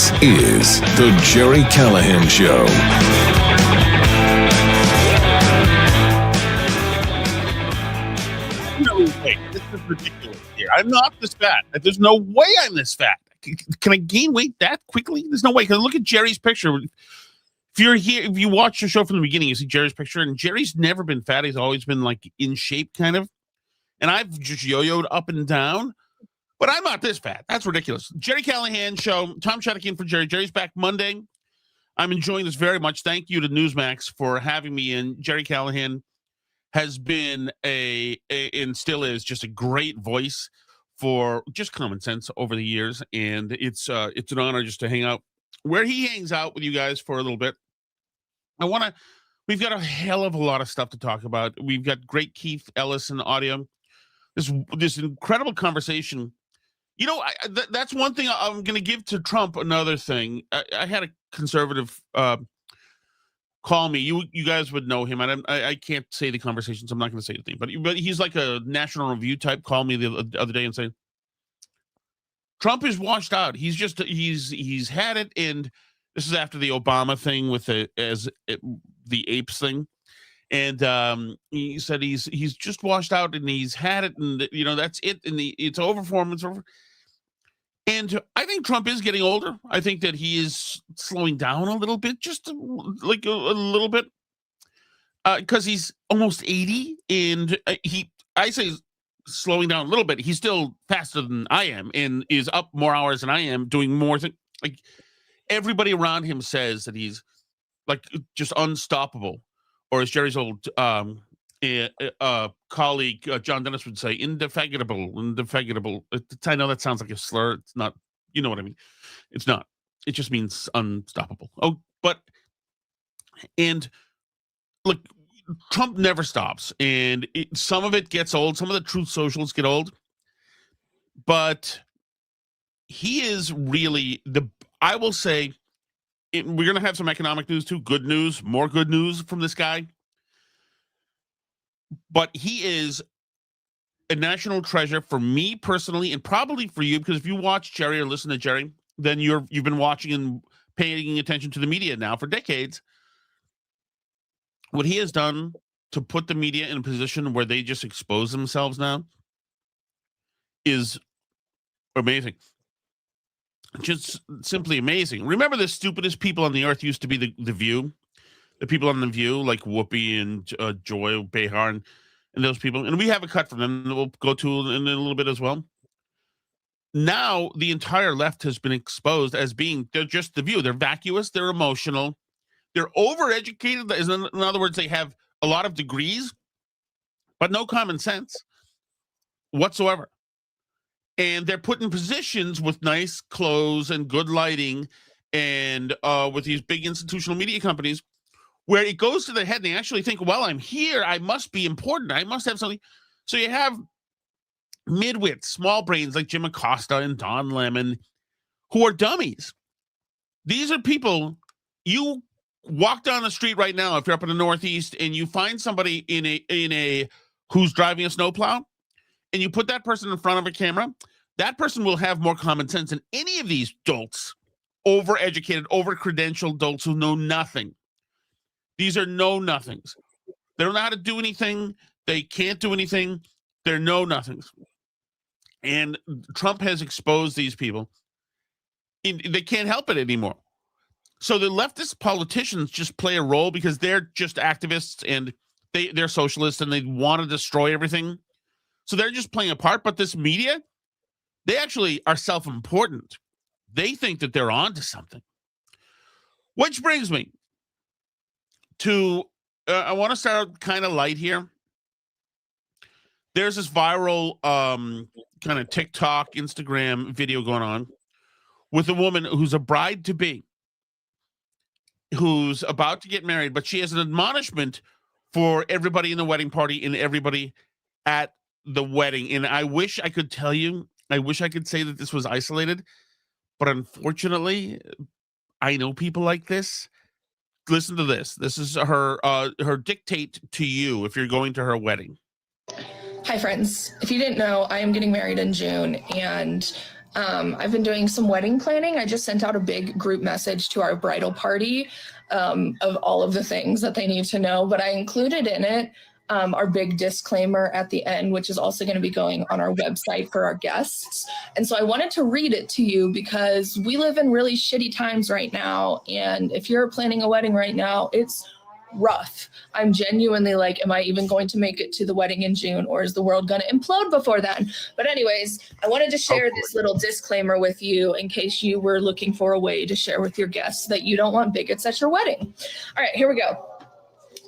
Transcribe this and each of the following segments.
This is the Gerry Callahan Show. No way. This is ridiculous here. I'm not this fat. There's no way I'm this fat. Can I gain weight that quickly? There's no way. Because look at Jerry's picture. If you're here, if you watch the show from the beginning, you see Jerry's picture, and Jerry's never been fat. He's always been like in shape, kind of. And I've just yo-yoed up and down. But I'm not this fat. That's ridiculous. Gerry Callahan Show. Tom Shattuck in for Jerry. Jerry's back Monday. I'm enjoying this very much. Thank you to Newsmax for having me in. Gerry Callahan has been and still is just a great voice for just common sense over the years. And it's an honor just to hang out where he hangs out with you guys for a little bit. We've got a hell of a lot of stuff to talk about. We've got great Keith Ellison audio. This incredible conversation. You know, that's one thing I'm going to give to Trump. Another thing, I had a conservative call me. You guys would know him. I can't say the conversations. I'm not going to say anything. But he's like a National Review type. Called me the other day and said, Trump is washed out. He's had it. And this is after the Obama thing with the apes thing. And he said he's just washed out and he's had it, and that's it, and it's over for him. It's over. And I think Trump is getting older. I think that he is slowing down a little bit, just like a little bit, because he's almost 80, and I say slowing down a little bit. He's still faster than I am, and is up more hours than I am, doing more things. Like everybody around him says that he's like just unstoppable. Or as Jerry's old colleague, John Dennis would say, indefatigable. I know that sounds like a slur. It's not, you know what I mean? It's not. It just means unstoppable. And look, Trump never stops. And some of it gets old. Some of the truth socials get old. But he is really I will say, we're going to have some economic news too. Good news, more good news from this guy. But he is a national treasure for me personally, and probably for you, because if you watch Jerry or listen to Jerry, then you've been watching and paying attention to the media now for decades. What he has done to put the media in a position where they just expose themselves now is amazing. Just simply amazing. Remember, the stupidest people on the earth used to be the View, the people on the View, like Whoopi and Joy Behar and those people. And we have a cut from them that we'll go to in a little bit as well. Now the entire left has been exposed as they're just the View. They're vacuous. They're emotional. They're overeducated. In other words, they have a lot of degrees, but no common sense whatsoever. And they're put in positions with nice clothes and good lighting and with these big institutional media companies where it goes to their head and they actually think, well, I'm here. I must be important. I must have something. So you have midwits, small brains like Jim Acosta and Don Lemon who are dummies. These are people, you walk down the street right now if you're up in the Northeast and you find somebody in a who's driving a snowplow, and you put that person in front of a camera, that person will have more common sense than any of these dolts, overeducated, over-credentialed dolts who know nothing. These are know-nothings. They don't know how to do anything. They can't do anything. They're know-nothings. And Trump has exposed these people. They can't help it anymore. So the leftist politicians just play a role because they're just activists and they're socialists and they want to destroy everything. So they're just playing a part, but this media, they actually are self-important. They think that they're on to something. Which brings me to, I want to start kind of light here. There's this viral kind of TikTok, Instagram video going on with a woman who's a bride-to-be, who's about to get married, but she has an admonishment for everybody in the wedding party and everybody at the wedding. And I wish I could tell you, I wish I could say that this was isolated, but unfortunately, I know people like this. Listen to this. This is her dictate to you if you're going to her wedding. Hi, friends. If you didn't know, I am getting married in June, and I've been doing some wedding planning. I just sent out a big group message to our bridal party of all of the things that they need to know, but I included in it our big disclaimer at the end, which is also going to be going on our website for our guests. And so I wanted to read it to you because we live in really shitty times right now. And if you're planning a wedding right now, it's rough. I'm genuinely like, am I even going to make it to the wedding in June, or is the world going to implode before then? But anyways, I wanted to share this little disclaimer with you in case you were looking for a way to share with your guests that you don't want bigots at your wedding. All right, here we go.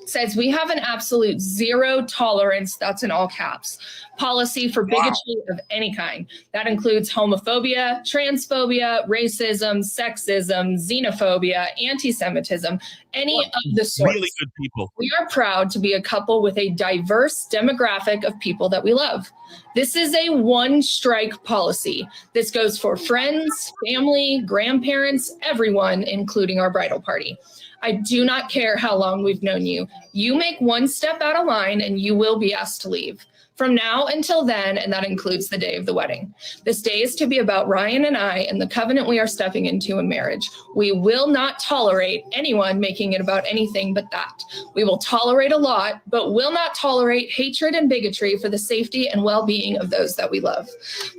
It says, we have an absolute zero tolerance, that's in all caps, policy for bigotry of any kind. That includes homophobia, transphobia, racism, sexism, xenophobia, anti-Semitism, any of the sorts. Really good people. We are proud to be a couple with a diverse demographic of people that we love. This is a one-strike policy. This goes for friends, family, grandparents, everyone, including our bridal party. I do not care how long we've known you. You make one step out of line and you will be asked to leave. From now until then, and that includes the day of the wedding. This day is to be about Ryan and I and the covenant we are stepping into in marriage. We will not tolerate anyone making it about anything but that. We will tolerate a lot, but will not tolerate hatred and bigotry for the safety and well-being of those that we love.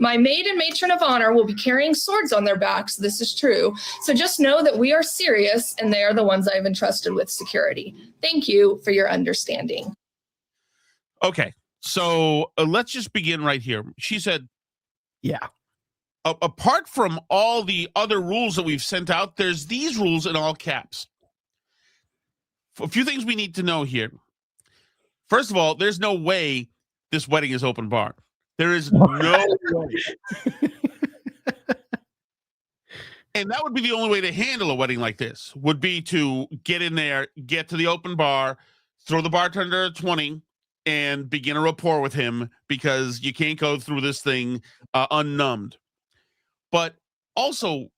My maid and matron of honor will be carrying swords on their backs. This is true. So just know that we are serious and they are the ones I've entrusted with security. Thank you for your understanding. Okay. So let's just begin right here. She said, yeah, apart from all the other rules that we've sent out, there's these rules in all caps. A few things we need to know here. First of all, there's no way this wedding is open bar. There is no way. And that would be the only way to handle a wedding like this, would be to get in there, get to the open bar, throw the bartender a 20, and begin a rapport with him, because you can't go through this thing unnumbed. But also,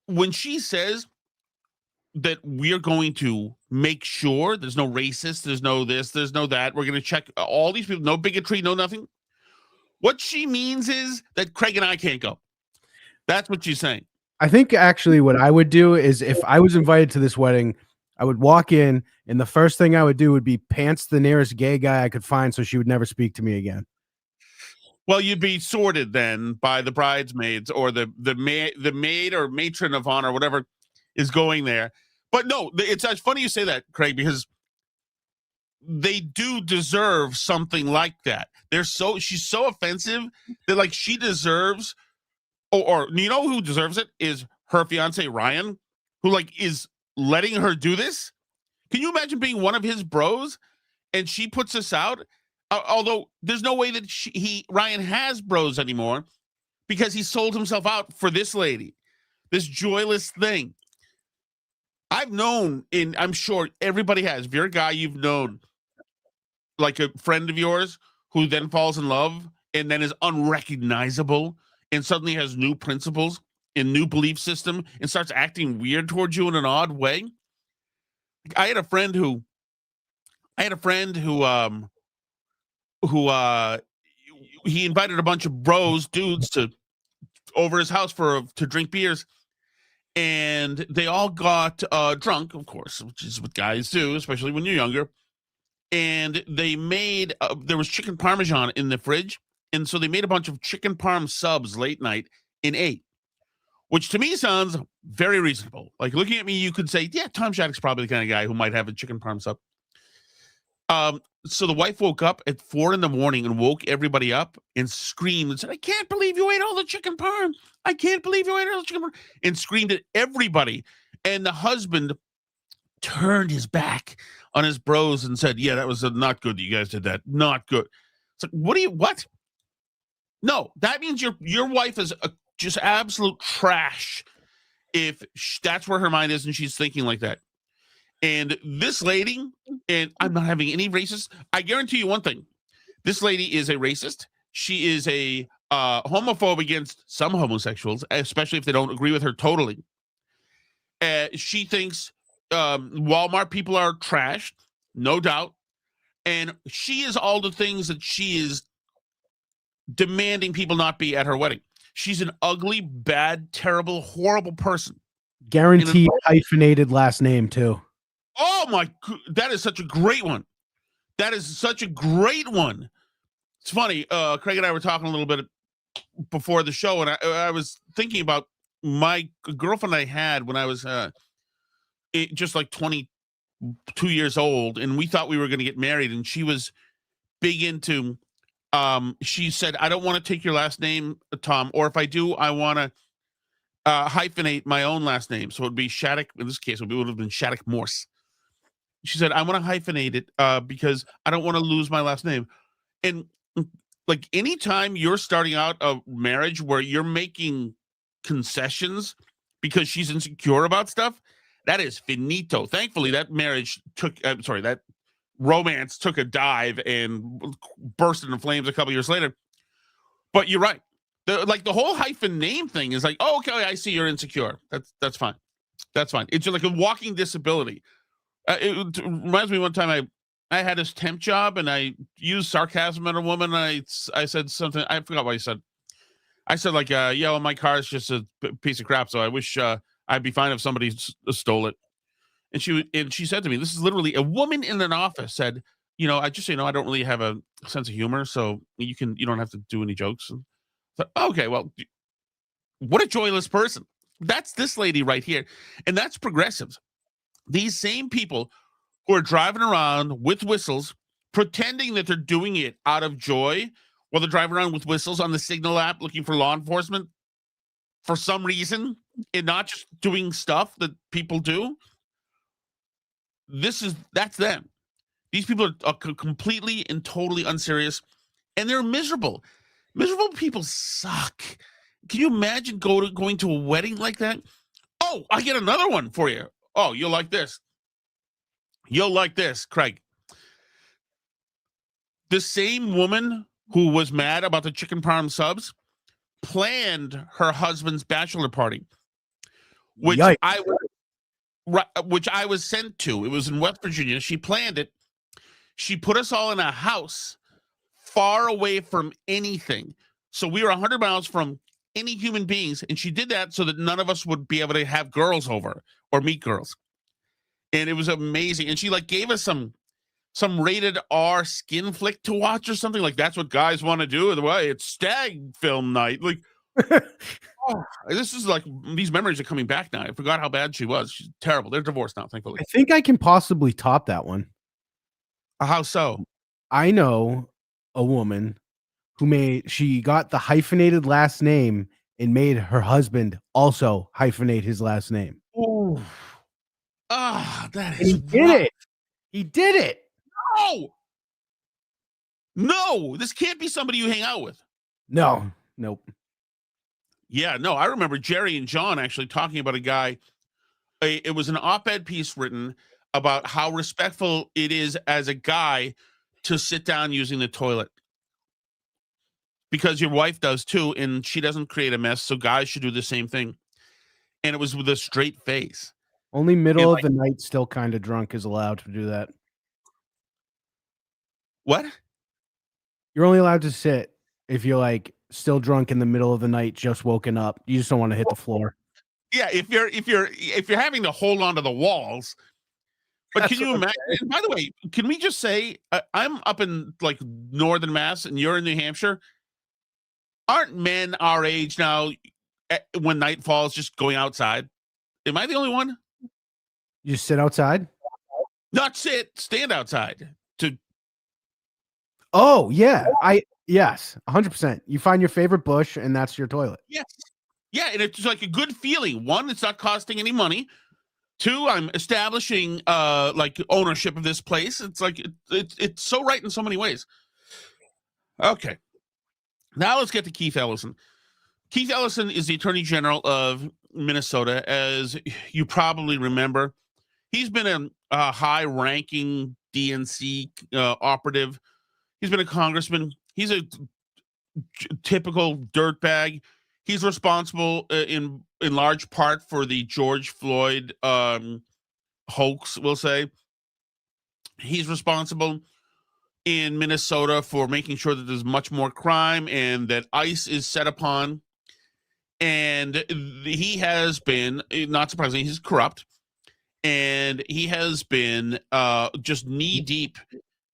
when she says that we're going to make sure there's no racist, there's no this, there's no that, we're going to check all these people, no bigotry, no nothing. What she means is that Craig and I can't go. That's what she's saying. I think actually what I would do is, if I was invited to this wedding, I would walk in, and the first thing I would do would be pants the nearest gay guy I could find so she would never speak to me again. Well, you'd be sorted then by the bridesmaids or the maid or matron of honor, whatever is going there. But no, it's funny you say that, Craig, because they do deserve something like that. She's so offensive that, like, she deserves, or you know who deserves it is her fiance Ryan, who, like, is letting her do this. Can you imagine being one of his bros and she puts this out? Although there's no way that Ryan has bros anymore, because he sold himself out for this lady, this joyless thing. I've known, and I'm sure everybody has, if you're a guy you've known, like a friend of yours who then falls in love and then is unrecognizable and suddenly has new principles and new belief system and starts acting weird towards you in an odd way. I had a friend who he invited a bunch of dudes over his house to drink beers, and they all got drunk, of course, which is what guys do, especially when you're younger. And they made there was chicken parmesan in the fridge, and so they made a bunch of chicken parm subs late night and ate, which to me sounds very reasonable. Like, looking at me, you could say, yeah, Tom Shattuck's probably the kind of guy who might have a chicken parm sub. So the wife woke up at 4 a.m. and woke everybody up and screamed and said, I can't believe you ate all the chicken parm. I can't believe you ate all the chicken parm. And screamed at everybody. And the husband turned his back on his bros and said, yeah, that was not good that you guys did that. Not good. It's like, what? No, that means your wife is just absolute trash if that's where her mind is and she's thinking like that. And this lady, and I'm not having any racist, I guarantee you one thing. This lady is a racist. She is a homophobe against some homosexuals, especially if they don't agree with her totally. She thinks Walmart people are trashed, no doubt. And she is all the things that she is demanding people not be at her wedding. She's an ugly, bad, terrible, horrible person. Guaranteed hyphenated last name too. Oh my, that is such a great one. That is such a great one. It's funny. Craig and I were talking a little bit before the show, and I was thinking about my girlfriend I had when I was just like 22 years old, and we thought we were going to get married, and she was big into, she said, I don't want to take your last name, Tom, or if I do, I want to hyphenate my own last name. So it would be Shattuck. In this case, it would have been Shattuck Morse. She said, I want to hyphenate it because I don't want to lose my last name. And like anytime you're starting out a marriage where you're making concessions because she's insecure about stuff, that is finito. Thankfully, that marriage took, that romance took a dive and burst into flames a couple years later. But you're right. The whole hyphen name thing is like, oh, okay, I see you're insecure. That's fine. That's fine. It's like a walking disability. It reminds me one time I had this temp job and I used sarcasm at a woman. I said something. I forgot what I said. I said like, yeah, well, my car is just a piece of crap. So I wish I'd be fine if somebody stole it. And she said to me, this is literally a woman in an office said, you know, I just, I don't really have a sense of humor. So you don't have to do any jokes. And so, okay, well, what a joyless person. That's this lady right here. And that's progressives. These same people who are driving around with whistles, pretending that they're doing it out of joy, while they're driving around with whistles on the Signal app looking for law enforcement for some reason, and not just doing stuff that people do. That's them. These people are completely and totally unserious, and they're miserable. Miserable people suck. Can you imagine going to a wedding like that? Oh, I get another one for you. Oh, you'll like this. You'll like this, Craig. The same woman who was mad about the chicken parm subs planned her husband's bachelor party, which I was sent to. It was in West Virginia. She planned it. She put us all in a house far away from anything. So we were 100 miles from any human beings. And she did that so that none of us would be able to have girls over or meet girls. And it was amazing. And she like gave us some rated R skin flick to watch or something. Like that's what guys want to do. Well, it's stag film night. Like, this is like, these memories are coming back now. I forgot how bad she was. She's terrible. They're divorced now, thankfully. I think I can possibly top that one. How so? I know a woman who she got the hyphenated last name and made her husband also hyphenate his last name. Oh, that is he did it. He did it. No, this can't be somebody you hang out with. No, nope. Yeah, no, I remember Jerry and John actually talking about a guy. It was an op-ed piece written about how respectful it is as a guy to sit down using the toilet. Because your wife does too, and she doesn't create a mess, so guys should do the same thing. And it was with a straight face. Only middle of the night, still kind of drunk, is allowed to do that. What? You're only allowed to sit if you're like still drunk in the middle of the night, just woken up. You just don't want to hit the floor. Yeah, if you're having to hold on to the walls. But can you imagine? And by the way, can we just say I'm up in like northern Mass and you're in New Hampshire? Aren't men our age now, when night falls, just going outside? Am I the only one? You just sit outside? Not sit, stand outside. Oh yeah, yes, 100%. You find your favorite bush, and that's your toilet. Yes, yeah, and it's like a good feeling. One, it's not costing any money. Two, I'm establishing like ownership of this place. It's like it's so right in so many ways. Okay, now let's get to Keith Ellison. Keith Ellison is the Attorney General of Minnesota, as you probably remember. He's been a high-ranking DNC operative. He's been a congressman. He's a typical dirtbag. He's responsible in large part for the George Floyd hoax, we'll say. He's responsible in Minnesota for making sure that there's much more crime and that ICE is set upon. And he has been, not surprisingly, he's corrupt. And he has been just knee deep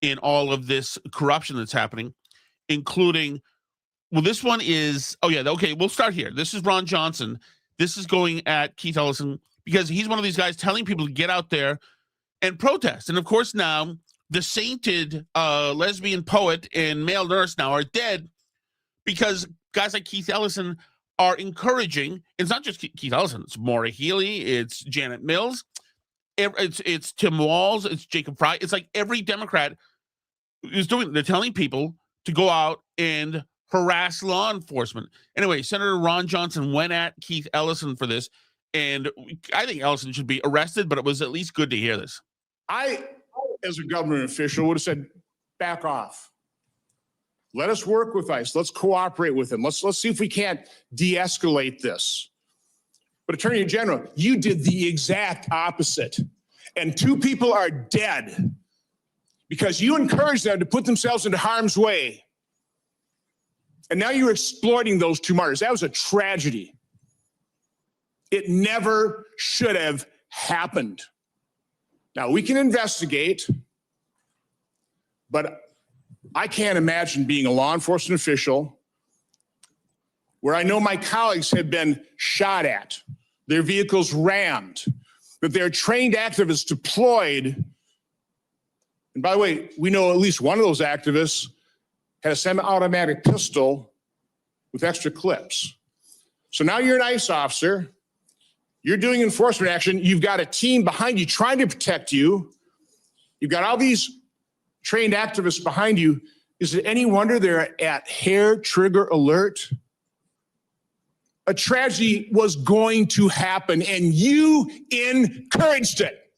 in all of this corruption that's happening, including, well, this one is, oh yeah, okay, we'll start here. This is Ron Johnson. This is going at Keith Ellison because he's one of these guys telling people to get out there and protest. And of course now, the sainted lesbian poet and male nurse now are dead because guys like Keith Ellison are encouraging, it's not just Keith Ellison, it's Maura Healey, it's Janet Mills, it's Tim Walz, it's Jacob Fry. It's like every Democrat is doing, they're telling people to go out and harass law enforcement. Anyway, Senator Ron Johnson went at Keith Ellison for this, and I think Ellison should be arrested, but it was at least good to hear this. I, as a government official, would have said, back off. Let us work with ICE. Let's cooperate with them. Let's see if we can't de-escalate this. But Attorney General, you did the exact opposite. And 2 people are dead because you encouraged them to put themselves into harm's way. And now you're exploiting those 2 martyrs. That was a tragedy. It never should have happened. Now, we can investigate, but I can't imagine being a law enforcement official where I know my colleagues have been shot at, their vehicles rammed, that their trained activists deployed. And by the way, we know at least one of those activists had a semi-automatic pistol with extra clips. So now you're an ICE officer. You're doing enforcement action. You've got a team behind you trying to protect you. You've got all these trained activists behind you. Is it any wonder they're at hair trigger alert? A tragedy was going to happen, and you encouraged it.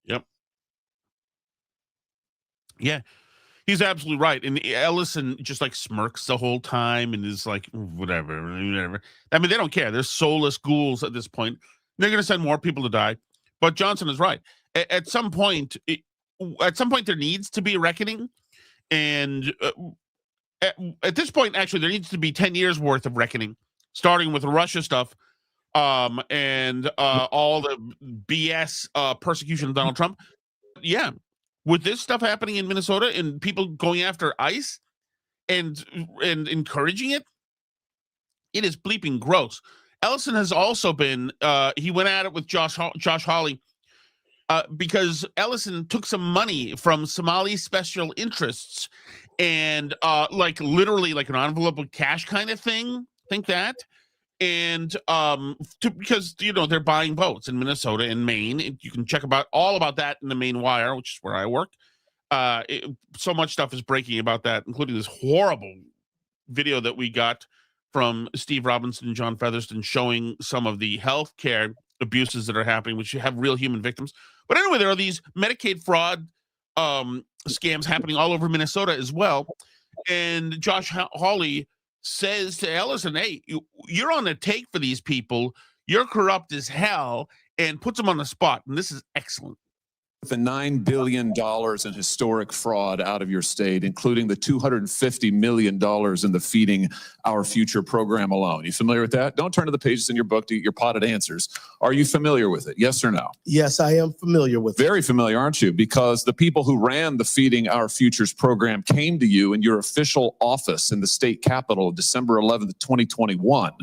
Yep. Yeah, he's absolutely right. And Ellison just like smirks the whole time and is like, whatever. I mean, they don't care. They're soulless ghouls at this point. They're going to send more people to die. But Johnson is right. At some point, there needs to be a reckoning. And at this point, actually, there needs to be 10 years worth of reckoning, starting with the Russia stuff and all the BS persecution of Donald Trump. Yeah. With this stuff happening in Minnesota and people going after ICE and encouraging it, it is bleeping gross. Ellison has also been, he went at it with Josh Hawley because Ellison took some money from Somali special interests and like literally like an envelope of cash kind of thing. Think that. And because, you know, they're buying votes in Minnesota and Maine. You can check all about that in the Maine Wire, which is where I work. So much stuff is breaking about that, including this horrible video that we got from Steve Robinson and John Featherston showing some of the healthcare abuses that are happening, which have real human victims. But anyway, there are these Medicaid fraud scams happening all over Minnesota as well. And Josh Hawley says to Ellison, hey, you're on the take for these people. You're corrupt as hell, and puts them on the spot. And this is excellent. The $9 billion in historic fraud out of your state, including the $250 million in the Feeding Our Future program alone. You familiar with that? Don't turn to the pages in your book to get your potted answers. Are you familiar with it? Yes or no? Yes, I am familiar with it. Very familiar, aren't you? Because the people who ran the Feeding Our Futures program came to you in your official office in the state capitol December 11th, 2021,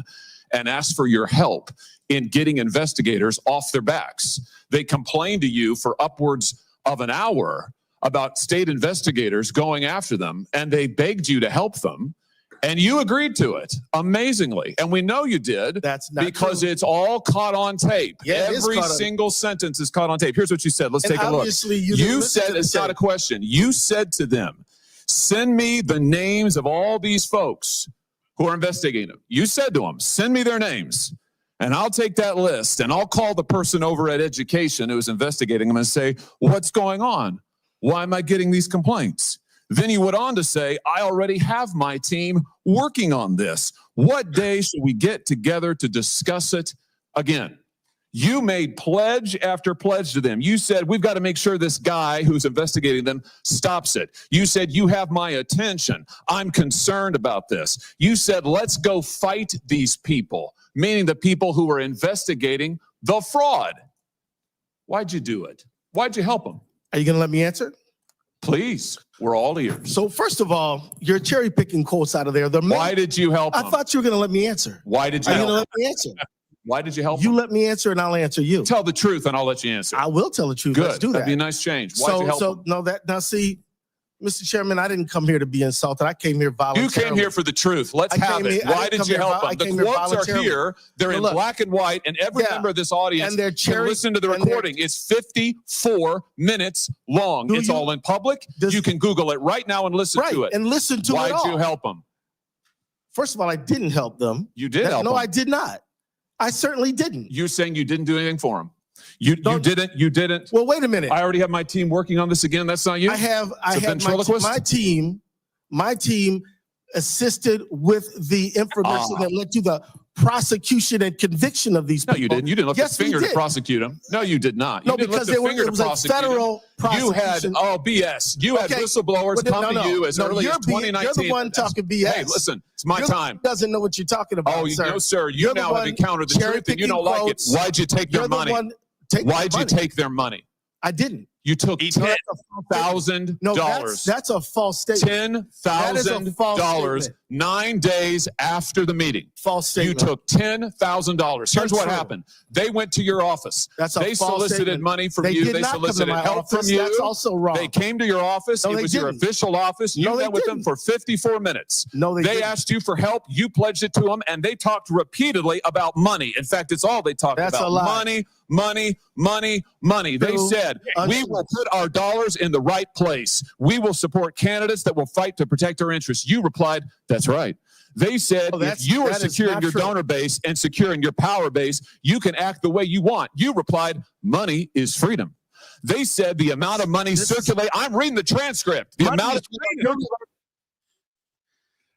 and asked for your help in getting investigators off their backs. They complained to you for upwards of an hour about state investigators going after them, and they begged you to help them, and you agreed to it, amazingly. And we know you did. That's not because true. It's all caught on tape. Yeah, every single sentence is caught on tape. Here's what you said. Let's take a look. You said, it's not a question. You said to them, send me the names of all these folks who are investigating them. You said to them, send me their names. And I'll take that list and I'll call the person over at education who is investigating them and say, what's going on? Why am I getting these complaints? Then he went on to say, I already have my team working on this. What day should we get together to discuss it again? You made pledge after pledge to them. You said, we've got to make sure this guy who's investigating them stops it. You said, you have my attention. I'm concerned about this. You said, let's go fight these people, meaning the people who were investigating the fraud. Why'd you do it? Why'd you help them? Are you going to let me answer? Please, we're all ears. So first of all, you're cherry picking quotes out of there. Why did you help them? I thought you were going to let me answer. Why did you Are you help going to them? let me answer? Why did you help You them? let me answer and I'll answer you. Tell the truth and I'll let you answer. I will tell the truth. Good. Let's do that. That'd be a nice change. Why'd you help them? Now see, Mr. Chairman, I didn't come here to be insulted. I came here voluntarily. You came here for the truth. Let's have it. Why did you help them? The quotes are here. They're in black and white, and every member of this audience can listen to the recording. It's 54 minutes long. It's all in public. You can Google it right now and listen to it. And listen to it all. Why'd you help them? First of all, I didn't help them. You did help them. No, I did not. I certainly didn't. You're saying you didn't do anything for them. You didn't. Well, wait a minute. I already have my team working on this again. That's not you. I have my team assisted with the information that led to the prosecution and conviction of these people. No, you didn't. You didn't lift a finger to prosecute them. No, you did not. You didn't because lift a finger it was a federal prosecution. You had BS. You had whistleblowers come to you as early as 2019. You're the one talking BS. Hey, listen, it's my time. Doesn't know what you're talking about. Oh, no, sir. You now have encountered the truth and you don't like it. Why'd you take their money? Why'd you take their money? I didn't. You took $10,000. No, that's a false statement. $10,000 9 days after the meeting. False statement. You took $10,000. Here's what happened. They went to your office. They solicited money from you. They solicited help from you. That's also wrong. They came to your office. It was your official office. You met with them for 54 minutes. No, they asked you for help. You pledged it to them, and they talked repeatedly about money. In fact, it's all they talked about. That's a lie. Money, money, money, money. They said, we will put our dollars in the right place. We will support candidates that will fight to protect our interests. You replied, that's right. They said, if you are securing your donor base and securing your power base, you can act the way you want. You replied, money is freedom. They said the amount of money circulating. I'm reading the transcript. The amount of freedom.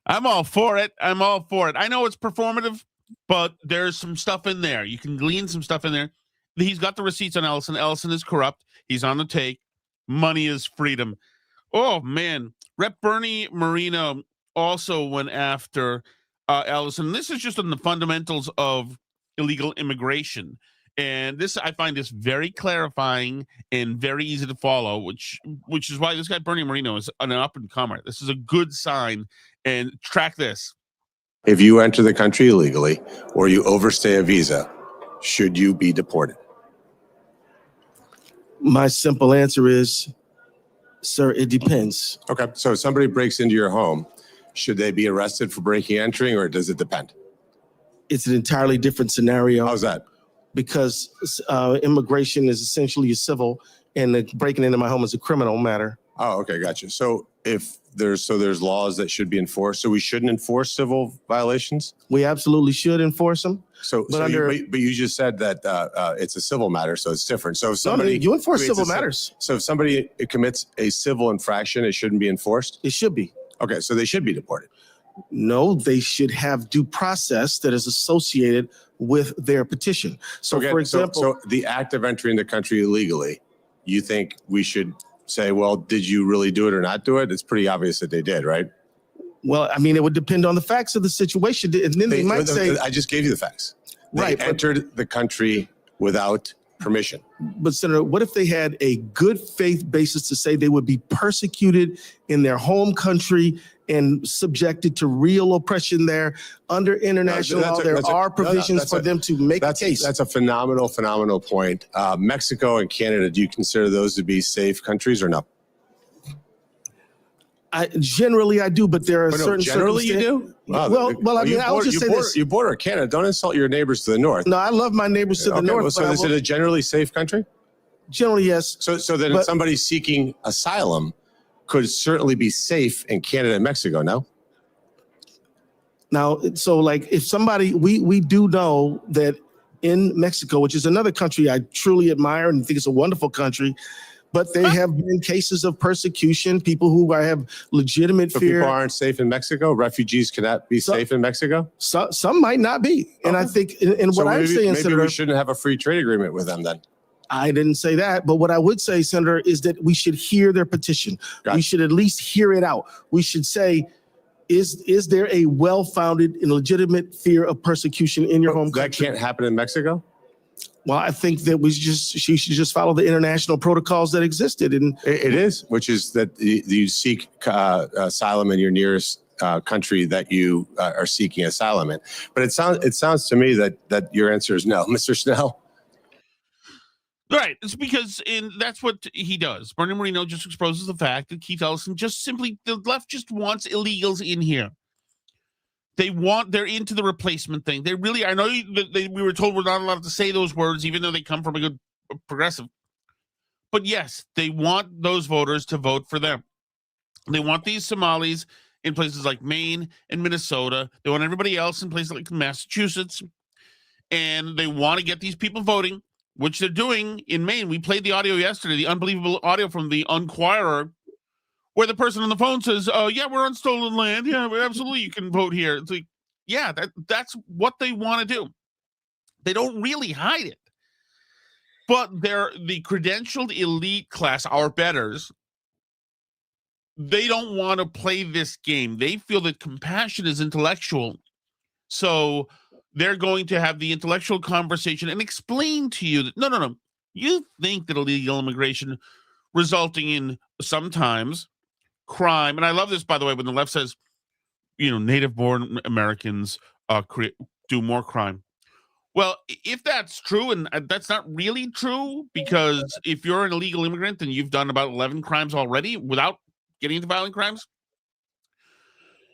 I'm all for it. I'm all for it. I know it's performative, but there's some stuff in there. You can glean some stuff in there. He's got the receipts on Ellison. Ellison is corrupt. He's on the take. Money is freedom. Oh, man. Rep. Bernie Moreno also went after Ellison. This is just on the fundamentals of illegal immigration. And this, I find this very clarifying and very easy to follow, which is why this guy, Bernie Moreno, is an up-and-comer. This is a good sign. And track this. If you enter the country illegally or you overstay a visa, should you be deported? My simple answer is, sir, it depends. Okay, so if somebody breaks into your home, should they be arrested for breaking and entering, or does it depend? It's an entirely different scenario. How's that? Because immigration is essentially a civil, and breaking into my home is a criminal matter. Oh, okay, gotcha. So if there's laws that should be enforced, so we shouldn't enforce civil violations? We absolutely should enforce them. But you just said that it's a civil matter, so it's different. So if somebody you enforce civil matters. So if somebody commits a civil infraction, it shouldn't be enforced? It should be. Okay, so they should be deported. No, they should have due process that is associated with their petition. So for example, so the act of entering the country illegally, you think we should say, well, did you really do it or not do it? It's pretty obvious that they did, right? Well, I mean, it would depend on the facts of the situation. And then they might say, I just gave you the facts. They entered the country without permission. But Senator, what if they had a good faith basis to say they would be persecuted in their home country and subjected to real oppression there under international law? There are provisions for them to make a case. That's a phenomenal point. Mexico and Canada, do you consider those to be safe countries or no? Generally, I do, but there are certain generally you do? Wow, well, I mean, I would just say this. You border Canada. Don't insult your neighbors to the north. No, I love my neighbors to the north. Well, so is it a generally safe country? Generally, yes. So then somebody seeking asylum could certainly be safe in Canada and Mexico, no? Now, so like if somebody, we do know that in Mexico, which is another country I truly admire and think it's a wonderful country, But there have been cases of persecution, people who have legitimate So fear. people aren't safe in Mexico? Refugees cannot be safe in Mexico? Some might not be. And I think, and So what I'm saying, maybe Senator, we shouldn't have a free trade agreement with them then. I didn't say that, but what I would say, Senator, is that we should hear their petition. Gotcha. We should at least hear it out. We should say, is there a well-founded and legitimate fear of persecution in your home That country? can't happen in Mexico? Well, I think that she should just follow the international protocols that existed. And It is, which is that you seek asylum in your nearest country that you are seeking asylum in. But it sounds to me that your answer is no, Mr. Snell. Right. It's because that's what he does. Bernie Moreno just exposes the fact that Keith Ellison the left just wants illegals in here. They're into the replacement thing. They really, I know we were told we're not allowed to say those words, even though they come from a good progressive. But yes, they want those voters to vote for them. They want these Somalis in places like Maine and Minnesota. They want everybody else in places like Massachusetts. And they want to get these people voting, which they're doing in Maine. We played the audio yesterday, the unbelievable audio from the Enquirer, where the person on the phone says, yeah, we're on stolen land. Yeah, absolutely, you can vote here. It's like, yeah, that's what they want to do. They don't really hide it. But they're the credentialed elite class, our betters. They don't want to play this game. They feel that compassion is intellectual. So they're going to have the intellectual conversation and explain to you that, no. You think that illegal immigration resulting in sometimes crime, and I love this, by the way, when the left says, native-born Americans do more crime. Well, if that's true, and that's not really true, because if you're an illegal immigrant, then you've done about 11 crimes already without getting into violent crimes.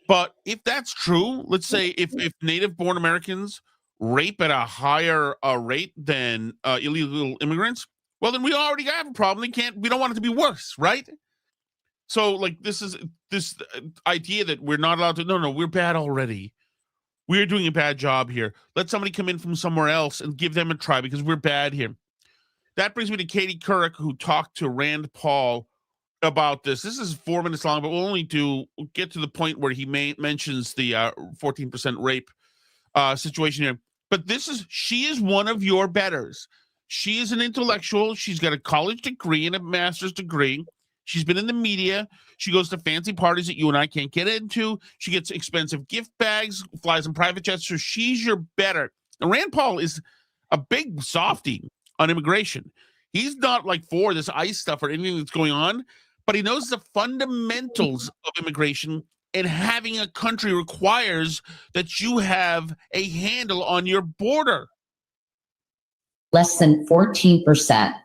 But if that's true, let's say if native-born Americans rape at a higher rate than illegal immigrants, well, then we already have a problem. We don't want it to be worse, right? So, like, this idea that we're not allowed to, no, we're bad already. We're doing a bad job here. Let somebody come in from somewhere else and give them a try because we're bad here. That brings me to Katie Couric, who talked to Rand Paul about this. This is 4 minutes long, but we'll only get to the point where he mentions the 14% rape situation here. But she is one of your betters. She is an intellectual. She's got a college degree and a master's degree. She's been in the media. She goes to fancy parties that you and I can't get into. She gets expensive gift bags, flies in private jets. So she's your better. And Rand Paul is a big softie on immigration. He's not like for this ICE stuff or anything that's going on, but he knows the fundamentals of immigration, and having a country requires that you have a handle on your border. Less than 14%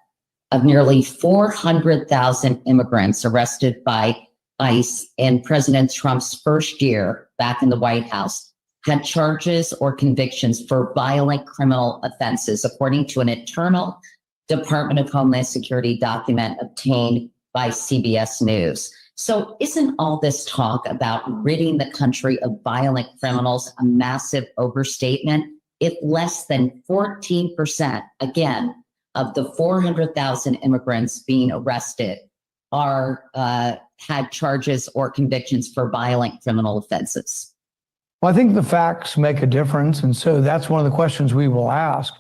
of nearly 400,000 immigrants arrested by ICE in President Trump's first year back in the White House had charges or convictions for violent criminal offenses, according to an internal Department of Homeland Security document obtained by CBS News. So isn't all this talk about ridding the country of violent criminals a massive overstatement? If less than 14%, again, of the 400,000 immigrants being arrested had charges or convictions for violent criminal offenses? Well, I think the facts make a difference. And so that's one of the questions we will ask.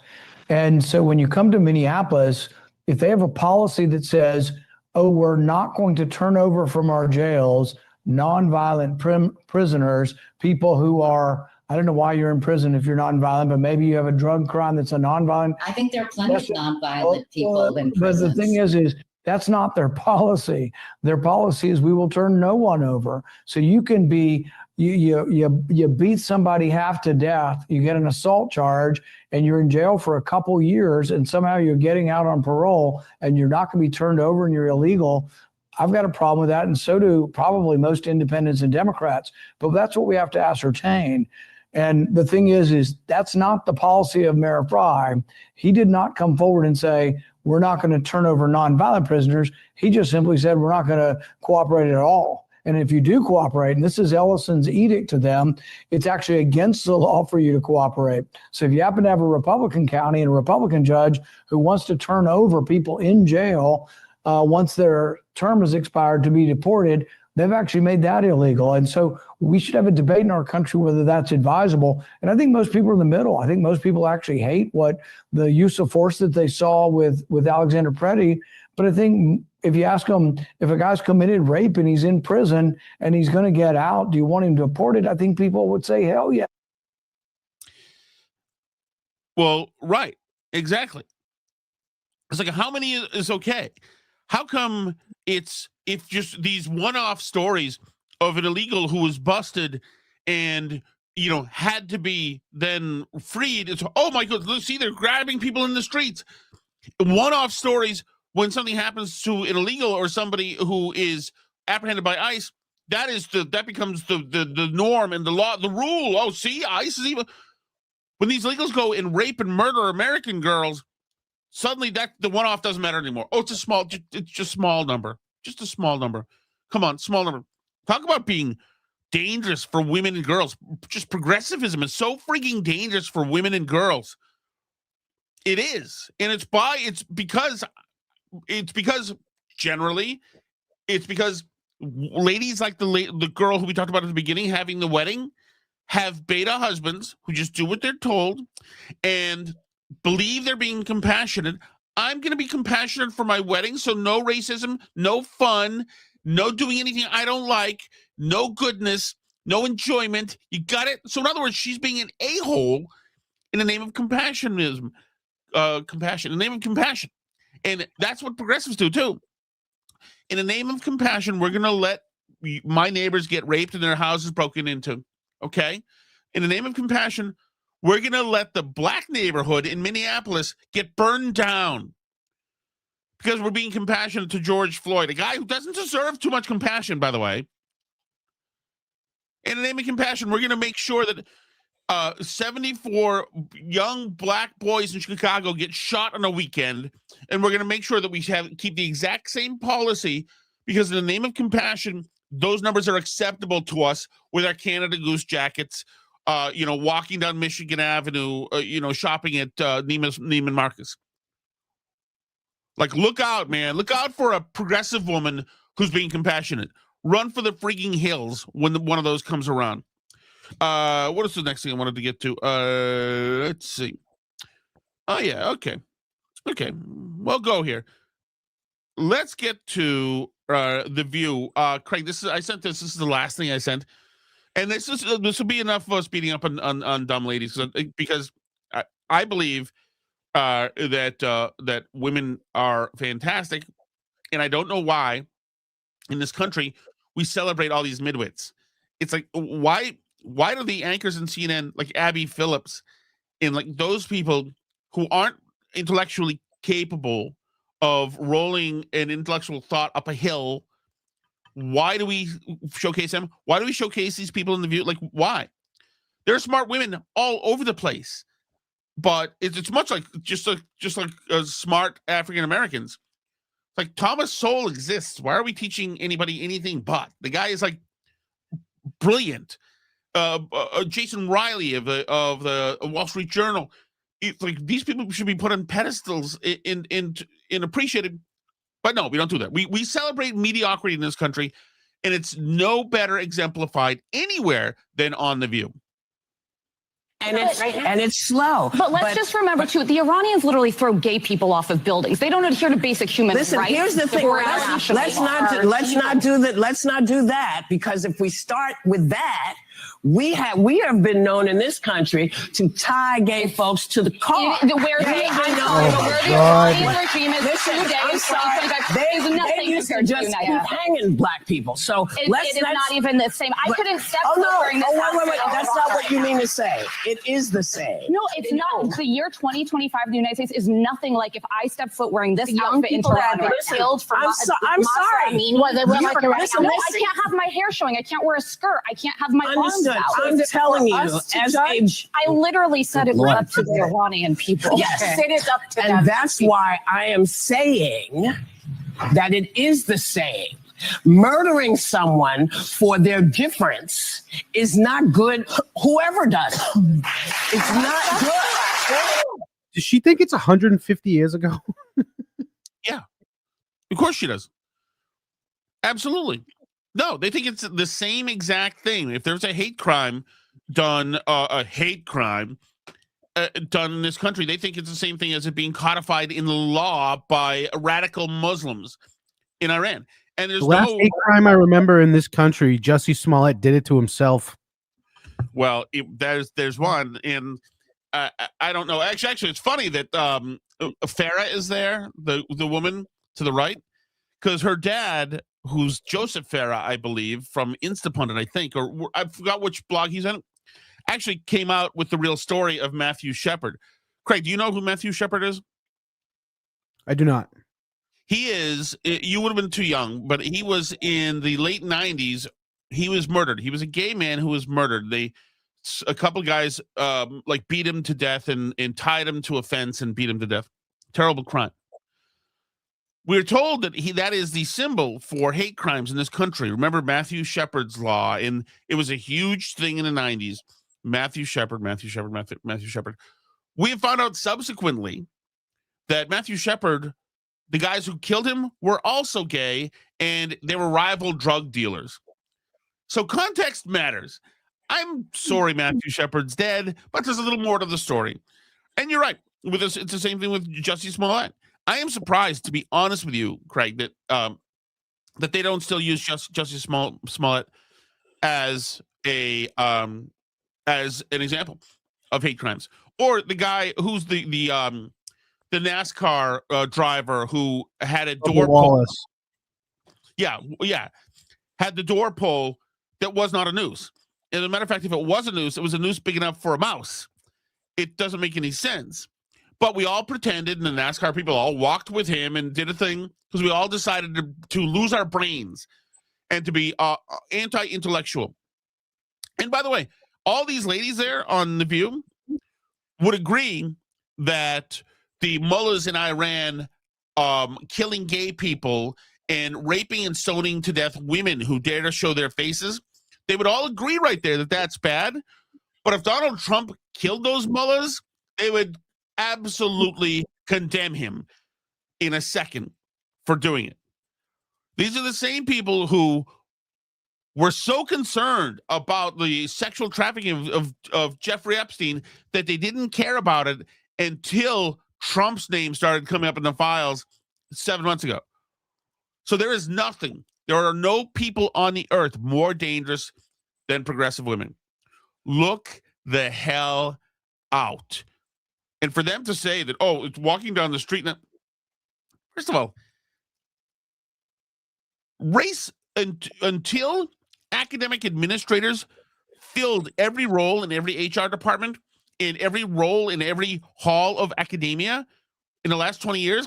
And so when you come to Minneapolis, if they have a policy that says, oh, we're not going to turn over from our jails nonviolent prisoners, people who are, I don't know why you're in prison if you're nonviolent, but maybe you have a drug crime that's a nonviolent. I think there are plenty of nonviolent people in prisons. But the thing is that's not their policy. Their policy is we will turn no one over. So you can be, you beat somebody half to death, you get an assault charge, and you're in jail for a couple years, and somehow you're getting out on parole, and you're not going to be turned over and you're illegal. I've got a problem with that, and so do probably most independents and Democrats. But that's what we have to ascertain. And the thing is that's not the policy of Mayor Fry. He did not come forward and say, we're not going to turn over nonviolent prisoners. He just simply said, we're not going to cooperate at all. And if you do cooperate, and this is Ellison's edict to them, it's actually against the law for you to cooperate. So if you happen to have a Republican county and a Republican judge who wants to turn over people in jail once their term has expired to be deported, they've actually made that illegal. And so we should have a debate in our country whether that's advisable. And I think most people are in the middle. I think most people actually hate what the use of force that they saw with Alexander Preddy. But I think if you ask them, if a guy's committed rape and he's in prison and he's going to get out, do you want him deported? I think people would say, hell yeah. Well, right. Exactly. It's like, how many is okay? How come it's just these one-off stories of an illegal who was busted and, you know, had to be then freed? It's, oh my God, let's see, they're grabbing people in the streets. One-off stories when something happens to an illegal or somebody who is apprehended by ICE, that becomes the norm and the law, the rule. Oh, see, ICE is even... When these illegals go and rape and murder American girls, suddenly that the one-off doesn't matter anymore. Oh, it's just small number. Just a small number. Come on, small number. Talk about being dangerous for women and girls. Just progressivism is so freaking dangerous for women and girls. It is. And it's because generally, it's because ladies like the girl who we talked about at the beginning having the wedding have beta husbands who just do what they're told and believe they're being compassionate. I'm going to be compassionate for my wedding, so no racism, no fun, no doing anything I don't like, no goodness, no enjoyment. You got it? So in other words, she's being an a-hole in the name of compassionism, compassion, in the name of compassion. And that's what progressives do too. In the name of compassion, we're going to let my neighbors get raped and their houses broken into. Okay? In the name of compassion, we're going to let the black neighborhood in Minneapolis get burned down because we're being compassionate to George Floyd, a guy who doesn't deserve too much compassion, by the way. In the name of compassion, we're going to make sure that 74 young black boys in Chicago get shot on a weekend, and we're going to make sure that we keep the exact same policy because in the name of compassion, those numbers are acceptable to us with our Canada Goose jackets, walking down Michigan Avenue, shopping at Neiman Marcus. Like, look out, man. Look out for a progressive woman who's being compassionate. Run for the freaking hills when one of those comes around. What is the next thing I wanted to get to? Let's see. Oh, yeah. Okay. We'll go here. Let's get to The View. Craig, this is the last thing I sent. And this will be enough of us beating up on dumb ladies because I believe that women are fantastic, and I don't know why in this country we celebrate all these midwits. It's like why do the anchors in CNN like Abby Phillips and like those people who aren't intellectually capable of rolling an intellectual thought up a hill? Why do we showcase them? Why do we showcase these people in The View? Like, why? There are smart women all over the place, but it's much like just like smart African Americans. Like Thomas Sowell exists. Why are we teaching anybody anything but? The guy is like brilliant. Jason Riley of the Wall Street Journal. It's like these people should be put on pedestals and appreciated. But no, we don't do that. We celebrate mediocrity in this country, and it's no better exemplified anywhere than on The View. And it's slow. But let's just remember, too, the Iranians literally throw gay people off of buildings. They don't adhere to basic human rights. Listen, here's the thing. Let's not do that, because if we start with that, we have been known in this country to tie gay folks to the car. Where the Iranian regime is 2 days, they used to just keep hanging black people. So it is not even the same. I couldn't step wearing this outfit. Wait. That's not what you mean to say. It is the same. No, it's not. The year 2025 in the United States is nothing like if I step foot wearing this outfit in Toronto. I'm sorry. I can't have my hair showing. I can't wear a skirt. I can't have my arms out. I'm telling you, I literally said it was up to the Iranian people. Yes, it is up to them. And that's why I am saying that it is the same. Murdering someone for their difference is not good. Whoever does it, it's not good. Does she think it's 150 years ago? Yeah. Of course she does. Absolutely. No, they think it's the same exact thing. If there's a hate crime done, done in this country, they think it's the same thing as it being codified in the law by radical Muslims in Iran. And there's The last hate crime I remember in this country, Jussie Smollett did it to himself. Well, there's one, and I don't know. Actually, it's funny that Farah is there, the woman to the right, because her dad, who's Joseph Farah, I believe, from Instapundit, I think, or I forgot which blog he's on, actually came out with the real story of Matthew Shepard. Craig, do you know who Matthew Shepard is? I do not. He is, you would have been too young, but he was in the late 90s. He was murdered. He was a gay man who was murdered. A couple of guys beat him to death and tied him to a fence and beat him to death. Terrible crime. We're told that that is the symbol for hate crimes in this country. Remember Matthew Shepard's law, and it was a huge thing in the 90s. Matthew Shepard. We have found out subsequently that Matthew Shepard, the guys who killed him, were also gay, and they were rival drug dealers. So context matters. I'm sorry Matthew Shepard's dead, but there's a little more to the story. And you're right. With this, it's the same thing with Jussie Smollett. I am surprised, to be honest with you, Craig, that that they don't still use Jussie Smollett as an example of hate crimes, or the guy who's the NASCAR driver who had a door pole. Yeah, had the door pole that was not a noose. As a matter of fact, if it was a noose big enough for a mouse. It doesn't make any sense. But we all pretended, and the NASCAR people all walked with him and did a thing because we all decided to lose our brains and to be anti-intellectual. And by the way, all these ladies there on The View would agree that the mullahs in Iran killing gay people and raping and stoning to death women who dare to show their faces, they would all agree right there that that's bad. But if Donald Trump killed those mullahs, they would absolutely condemn him in a second for doing it. These are the same people who were so concerned about the sexual trafficking of Jeffrey Epstein that they didn't care about it until Trump's name started coming up in the files 7 months ago. So there is nothing. There are no people on the earth more dangerous than progressive women. Look the hell out. And for them to say that, oh, it's walking down the street. Now, first of all, race until academic administrators filled every role in every HR department, in every role in every hall of academia in the last 20 years,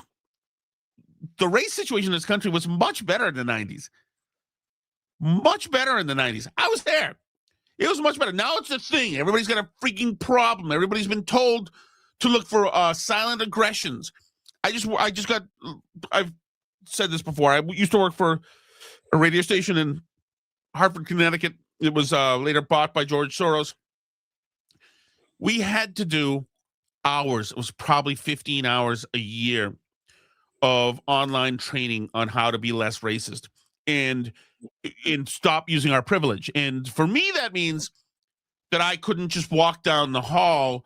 the race situation in this country was much better in the 90s. Much better in the 90s. I was there. It was much better. Now it's a thing. Everybody's got a freaking problem. Everybody's been told to look for silent aggressions. I've said this before. I used to work for a radio station in Hartford, Connecticut. It was later bought by George Soros. We had to do hours. It was probably 15 hours a year of online training on how to be less racist and stop using our privilege. And for me, that means that I couldn't just walk down the hall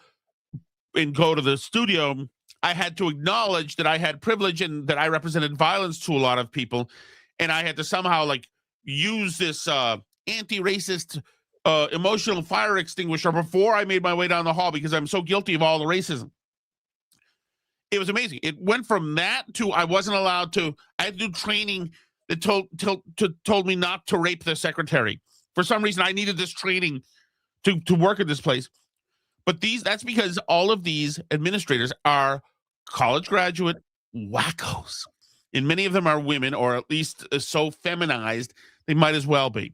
and go to the studio. I had to acknowledge that I had privilege and that I represented violence to a lot of people. And I had to somehow use this anti-racist emotional fire extinguisher before I made my way down the hall because I'm so guilty of all the racism. It was amazing. It went from that to I wasn't allowed to. I had to do training that told me not to rape the secretary. For some reason, I needed this training to work at this place. But that's because all of these administrators are college graduate wackos. And many of them are women, or at least so feminized, they might as well be.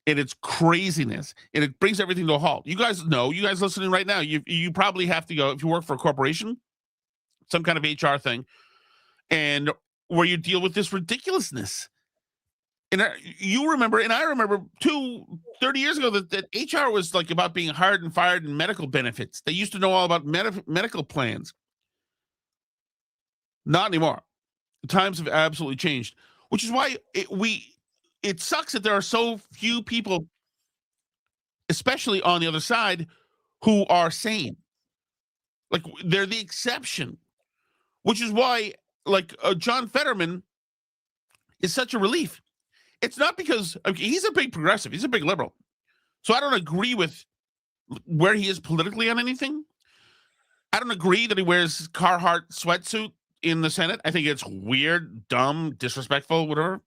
And it's craziness. And it brings everything to a halt. You guys know, you guys listening right now, you probably have to go, if you work for a corporation, some kind of HR thing, and where you deal with this ridiculousness. And you remember, and I remember 30 years ago that HR was about being hired and fired and medical benefits. They used to know all about medical plans. Not anymore. The times have absolutely changed, which is why it sucks that there are so few people, especially on the other side, who are sane. Like, they're the exception, which is why, like, John Fetterman is such a relief. It's not because he's a big progressive. He's a big liberal. So I don't agree with where he is politically on anything. I don't agree that he wears Carhartt sweatsuit in the Senate. I think it's weird, dumb, disrespectful, whatever.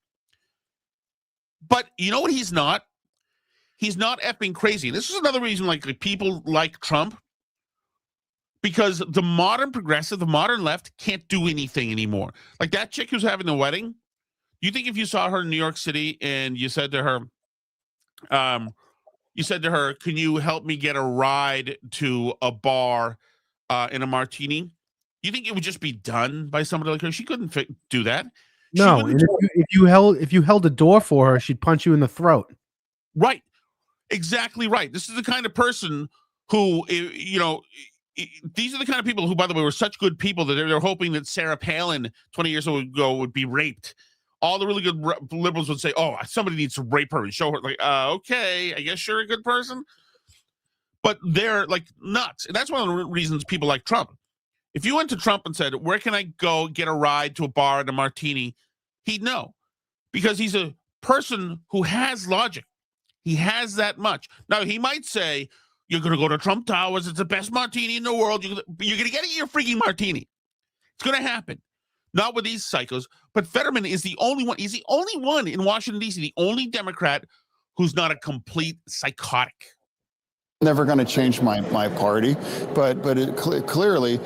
But you know what he's not? He's not effing crazy. This is another reason like people like Trump, because the modern progressive, the modern left can't do anything anymore. Like that chick who's having the wedding, you think if you saw her in New York City and you said to her, can you help me get a ride to a bar in a martini? You think it would just be done by somebody like her? She couldn't do that. No, and if you held a door for her, she'd punch you in the throat. Right. Exactly right. This is the kind of person who, you know, these are the kind of people who, by the way, were such good people that they're hoping that Sarah Palin 20 years ago would be raped. All the really good liberals would say, oh, somebody needs to rape her and show her. Like, okay, I guess you're a good person. But they're like nuts. And that's one of the reasons people like Trump. If you went to Trump and said, where can I go get a ride to a bar and a martini? He'd know, because he's a person who has logic. He has that much. Now, he might say, you're going to go to Trump Towers. It's the best martini in the world. You're going to get your freaking martini. It's going to happen. Not with these psychos. But Fetterman is the only one. He's the only one in Washington, D.C., the only Democrat who's not a complete psychotic. Never going to change my party, but clearly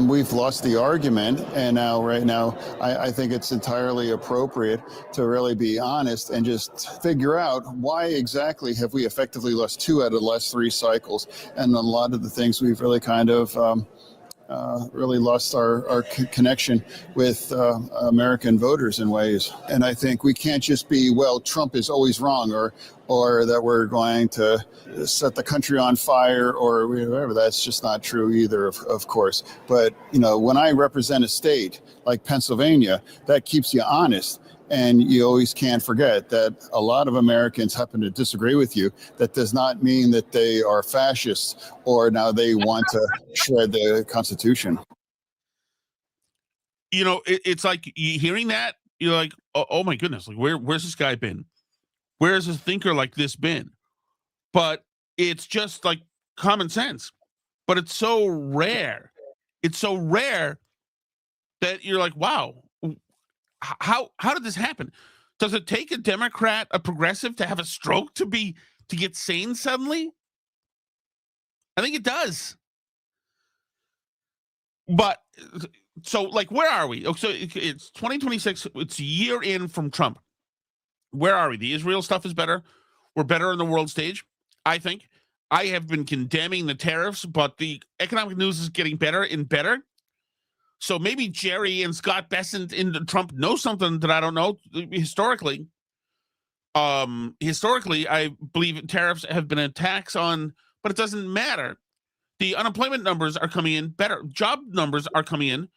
we've lost the argument, and right now I think it's entirely appropriate to really be honest and just figure out why exactly have we effectively lost 2 out of the last 3 cycles, and a lot of the things we've really kind of really lost our connection with American voters in ways. And I think we can't just be, well, Trump is always wrong, or that we're going to set the country on fire or whatever. That's just not true either, of course. But, you know, when I represent a state like Pennsylvania, that keeps you honest. And you always can't forget that a lot of Americans happen to disagree with you. That does not mean that they are fascists or now they want to shred the Constitution. You know, it's like hearing that, you're like, oh my goodness, like where's this guy been? Where's a thinker like this been? But it's just like common sense. But it's so rare. It's so rare that you're like, wow. How did this happen? Does it take a Democrat, a progressive, to have a stroke to get sane suddenly? I think it does. But so, like, where are we? So it's 2026. It's a year in from Trump. Where are we? The Israel stuff is better. We're better on the world stage, I think. I have been condemning the tariffs, but the economic news is getting better and better. So maybe Gerry and Scott Bessent in Trump know something that I don't know. Historically, I believe tariffs have been a tax on, but it doesn't matter. The unemployment numbers are coming in better. Job numbers are coming in.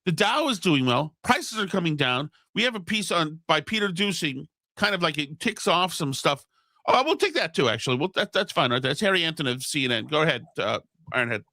The Dow is doing well. Prices are coming down. We have a piece by Peter Doocy, kind of like it ticks off some stuff. Oh, we'll take that too, actually. Well, that's fine, right? That's Harry Anton of CNN. Go ahead, Ironhead.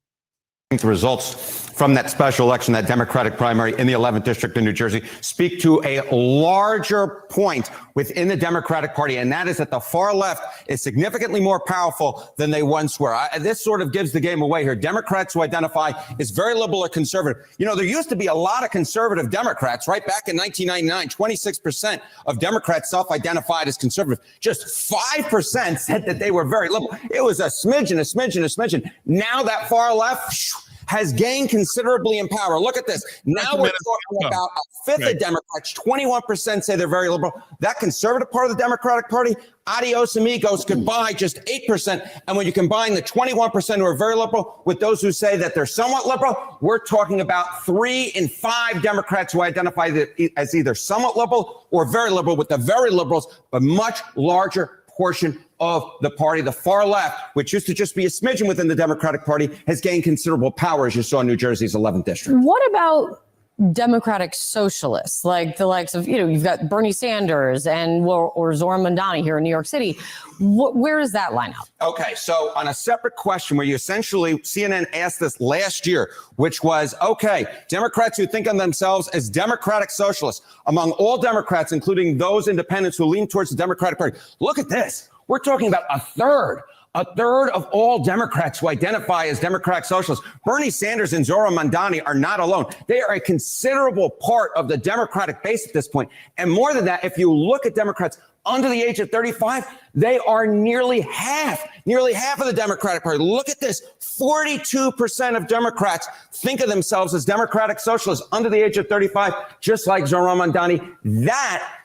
The results from that special election, that Democratic primary in the 11th district in New Jersey, speak to a larger point within the Democratic Party, and that is that the far left is significantly more powerful than they once were. This sort of gives the game away here. Democrats who identify as very liberal or conservative. You know, there used to be a lot of conservative Democrats, right? Back in 1999, 26% of Democrats self-identified as conservative. Just 5% said that they were very liberal. It was a smidgen. Now that far left has gained considerably in power. Look at this. Now we're talking about a fifth of Democrats. 21% say they're very liberal. That conservative part of the Democratic Party, adios amigos, goodbye, just 8%. And when you combine the 21% who are very liberal with those who say that they're somewhat liberal, we're talking about 3 in 5 Democrats who identify as either somewhat liberal or very liberal, with the very liberals, but much larger portion of the party. The far left, which used to just be a smidgen within the Democratic Party, has gained considerable power, as you saw in New Jersey's 11th district. What about Democratic socialists, like the likes of, you've got Bernie Sanders or Zoran Mandani here in New York City. Where does that line up? Okay, so on a separate question where you essentially, CNN asked this last year, which was, okay, Democrats who think of themselves as democratic socialists, among all Democrats, including those independents who lean towards the Democratic Party. Look at this. We're talking about a third of all Democrats who identify as democratic socialists. Bernie Sanders and Zoran Mandani are not alone. They are a considerable part of the Democratic base at this point. And more than that, if you look at Democrats under the age of 35, they are nearly half of the Democratic Party. Look at this. 42% of Democrats think of themselves as democratic socialists under the age of 35, just like Zoran Mandani.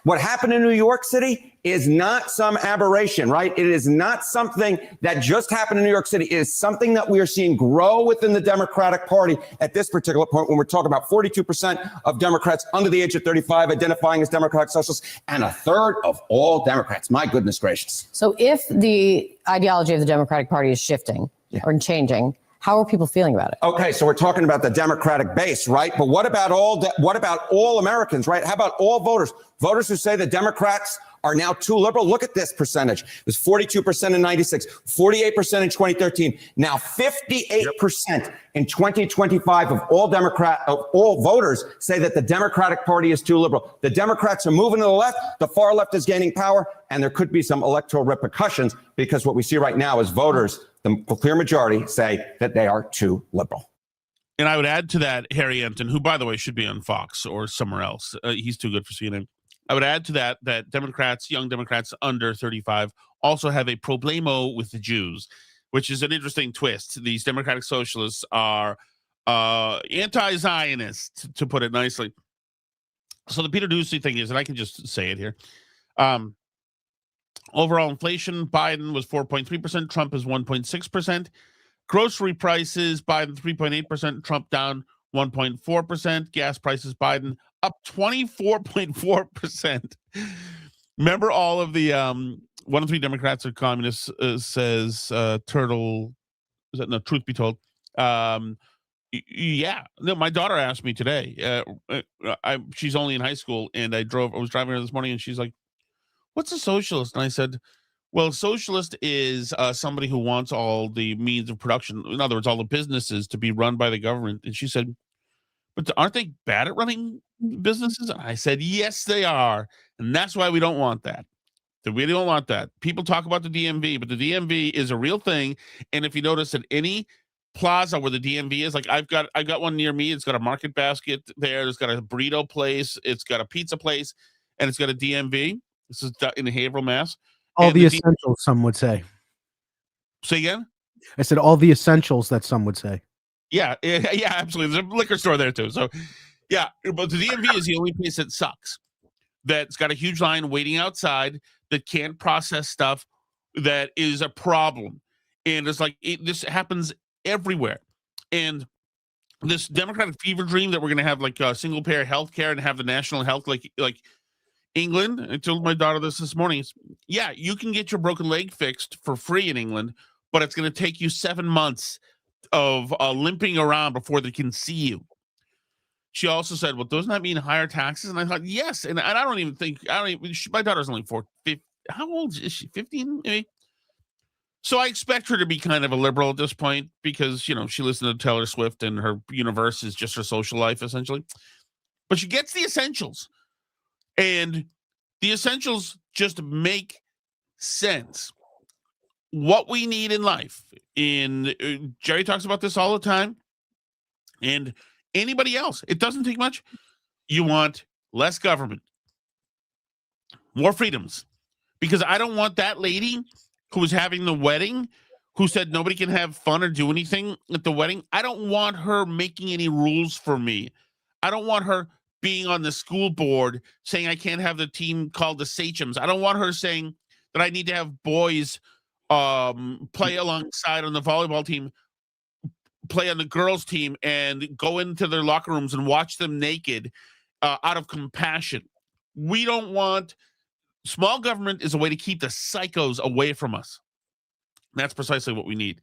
What happened in New York City is not some aberration, right? It is not something that just happened in New York City. It is something that we are seeing grow within the Democratic Party at this particular point when we're talking about 42% of Democrats under the age of 35 identifying as democratic socialists and a third of all Democrats. My goodness gracious. So if the ideology of the Democratic Party is shifting or changing, how are people feeling about it? Okay, so we're talking about the Democratic base, right? But what about all Americans, right? How about all voters? Voters who say the Democrats are now too liberal. Look at this percentage. It was 42% in 96, 48% in 2013, now 58% in 2025 of all voters say that the Democratic Party is too liberal. The Democrats are moving to the left, the far left is gaining power, and there could be some electoral repercussions because what we see right now is voters, the clear majority, say that they are too liberal. And I would add to that Harry Enton, who, by the way, should be on Fox or somewhere else. He's too good for CNN. I would add to that Democrats, young Democrats under 35, also have a problemo with the Jews, which is an interesting twist. These Democratic socialists are anti-Zionist, to put it nicely. So the Peter Doocy thing is, and I can just say it here, overall inflation, Biden was 4.3%, Trump is 1.6%. Grocery prices, Biden 3.8%, Trump down 1.4%. Gas prices, Biden up 24.4%. Remember all of the 1 in 3 Democrats are communists, says Turtle. Is that no? Truth be told, yeah. No, my daughter asked me today. She's only in high school, and I was driving her this morning, and she's like, "What's a socialist?" And I said, well, a socialist is somebody who wants all the means of production. In other words, all the businesses to be run by the government. And she said, but aren't they bad at running businesses? I said, yes, they are. And that's why we don't want that. We don't want that. People talk about the DMV, but the DMV is a real thing. And if you notice at any plaza where the DMV is, like I've got one near me. It's got a market basket there. It's got a burrito place. It's got a pizza place, and it's got a DMV. This is in Haverhill, Mass. All the essentials, some would say. Say again? I said all the essentials that some would say. Yeah, absolutely. There's a liquor store there too. So, yeah, but the DMV is the only place that sucks. That's got a huge line waiting outside that can't process stuff that is a problem. And it's like this happens everywhere. And this Democratic fever dream that we're going to have like single payer health care and have the national health like England. I told my daughter this morning. Yeah, you can get your broken leg fixed for free in England, but it's going to take you 7 months of limping around before they can see you. She also said, well, doesn't that mean higher taxes? And I thought, yes. And I don't even think, my daughter's only 4. How old is she? 15 maybe? So I expect her to be kind of a liberal at this point because, she listens to Taylor Swift and her universe is just her social life, essentially. But she gets the essentials. And the essentials just make sense. What we need in life. Gerry talks about this all the time. And anybody else, it doesn't take much. You want less government, more freedoms. Because I don't want that lady who was having the wedding, who said nobody can have fun or do anything at the wedding. I don't want her making any rules for me. I don't want her being on the school board saying I can't have the team called the Sachems. I don't want her saying that I need to have boys play alongside on the volleyball team, play on the girls team, and go into their locker rooms and watch them naked out of compassion. We don't want small government is a way to keep the psychos away from us. That's precisely what we need.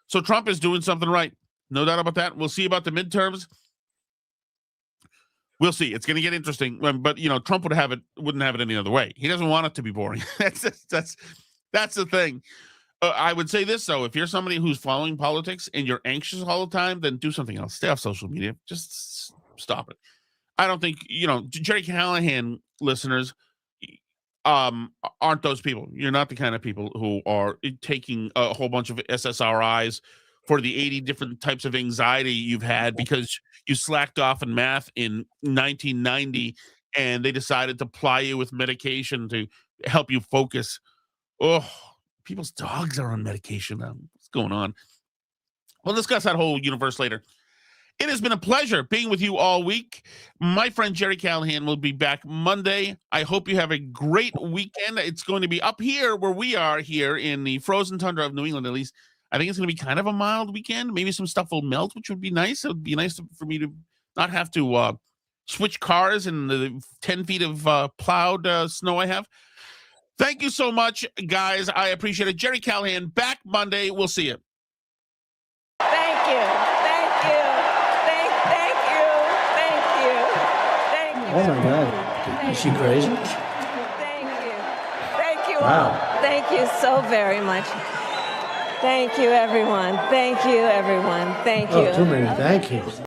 So Trump is doing something right. No doubt about that. We'll see about the midterms. We'll see. It's going to get interesting. But Trump wouldn't have it any other way. He doesn't want it to be boring. That's the thing. I would say this though: if you're somebody who's following politics and you're anxious all the time, then do something else. Stay off social media. Just stop it. I don't think Gerry Callahan listeners aren't those people. You're not the kind of people who are taking a whole bunch of SSRIs for the 80 different types of anxiety you've had because you slacked off in math in 1990 and they decided to ply you with medication to help you focus. Oh, people's dogs are on medication now. What's going on? We'll discuss that whole universe later. It has been a pleasure being with you all week. My friend Gerry Callahan will be back Monday. I hope you have a great weekend. It's going to be up here where we are here in the frozen tundra of New England, at least. I think it's going to be kind of a mild weekend. Maybe some stuff will melt, which would be nice. It would be nice for me to not have to switch cars in the 10 feet of plowed snow I have. Thank you so much, guys. I appreciate it. Gerry Callahan, back Monday. We'll see you. Thank you. Thank you. Thank you. Thank you. Thank you. Oh, my God. Is she crazy? Thank you. Thank you Wow. all. Thank you so very much. Thank you, everyone. Thank you, everyone. Thank you. Oh, too many thank yous.